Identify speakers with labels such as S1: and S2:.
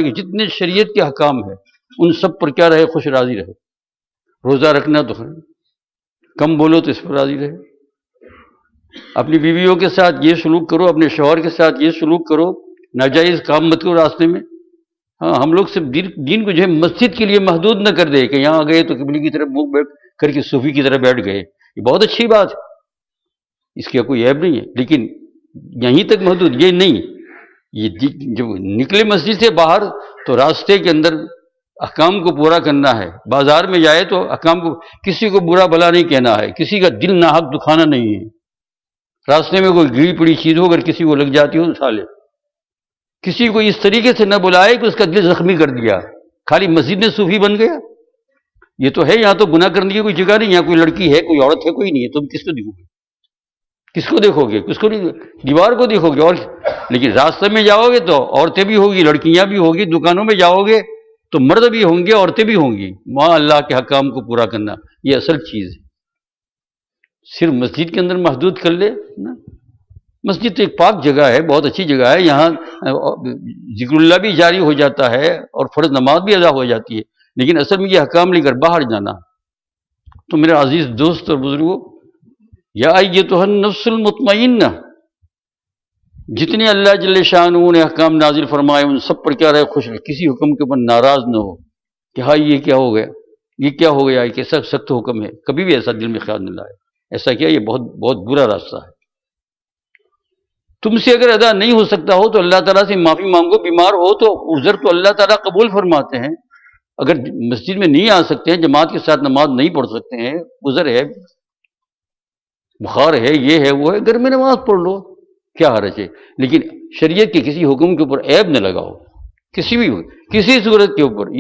S1: کہ جتنے شریعت کے حکام ہیں ان سب پر کیا رہے؟ خوش راضی رہے. روزہ رکھنا تو کم بولو تو اس پر راضی رہے. اپنی بیویوں کے ساتھ یہ سلوک کرو، اپنے شوہر کے ساتھ یہ سلوک کرو، ناجائز کام مت کرو راستے میں. ہاں، ہم لوگ صرف دین کو جو ہے مسجد کے لیے محدود نہ کر دے کہ یہاں گئے تو قبلے کی طرف منہ بیٹھ کر کے صوفی کی طرح بیٹھ گئے. یہ بہت اچھی بات ہے، اس کا کوئی عیب نہیں ہے، لیکن یہیں تک محدود یہ نہیں. یہ جب نکلے مسجد سے باہر تو راستے کے اندر احکام کو پورا کرنا ہے. بازار میں جائے تو احکام کو، کسی کو برا بھلا نہیں کہنا ہے، کسی کا دل ناحق دکھانا نہیں ہے. راستے میں کوئی گری پڑی چیز ہو اگر کسی کو لگ جاتی ہو تو اٹھا لے. کسی کو اس طریقے سے نہ بلائے کہ اس کا دل زخمی کر دیا، خالی مسجد میں صوفی بن گیا. یہ تو ہے، یہاں تو گناہ کرنے کی کوئی جگہ نہیں. یہاں کوئی لڑکی ہے، کوئی عورت ہے، کوئی نہیں ہے. تم کس کو دیکھو گے؟ کس کو دیکھو گے؟ کس کو نہیں؟ دیوار کو دیکھو گے. اور لیکن راستے میں جاؤ گے تو عورتیں بھی ہوگی، لڑکیاں بھی ہوگی. دکانوں میں جاؤ گے تو مرد بھی ہوں گے، عورتیں بھی ہوں گی. وہاں اللہ کے حکام کو پورا کرنا یہ اصل چیز ہے. صرف مسجد کے اندر محدود کر لے نا. مسجد تو ایک پاک جگہ ہے، بہت اچھی جگہ ہے. یہاں ذکر اللہ بھی جاری ہو جاتا ہے اور فرض نماز بھی ادا ہو جاتی ہے. لیکن اصل میں یہ حکام لے کر باہر جانا. تو میرے عزیز دوست اور بزرگوں، یا ایتھا النفس المطمئنہ، جتنے اللہ جل شانہ نے احکام نازل فرمائے ان سب پر کیا رہے؟ خوش رہے. کسی حکم کے اوپر ناراض نہ ہو کہ ہاں یہ کیا ہو گیا، یہ کیا ہو گیا، یہ کیسا سخت حکم ہے. کبھی بھی ایسا دل میں خیال نہ لائے ایسا کیا، یہ بہت بہت برا راستہ ہے. تم سے اگر ادا نہیں ہو سکتا ہو تو اللہ تعالیٰ سے معافی مانگو. بیمار ہو تو عذر تو اللہ تعالیٰ قبول فرماتے ہیں. اگر مسجد میں نہیں آ سکتے ہیں، جماعت کے ساتھ نماز نہیں پڑھ سکتے ہیں، عذر ہے، بخار ہے، یہ ہے وہ ہے، گھر میں نماز پڑھ لو، کیا حرج ہے. لیکن شریعت کے کسی حکم کے اوپر عیب نہ لگاؤ، کسی صورت کے اوپر.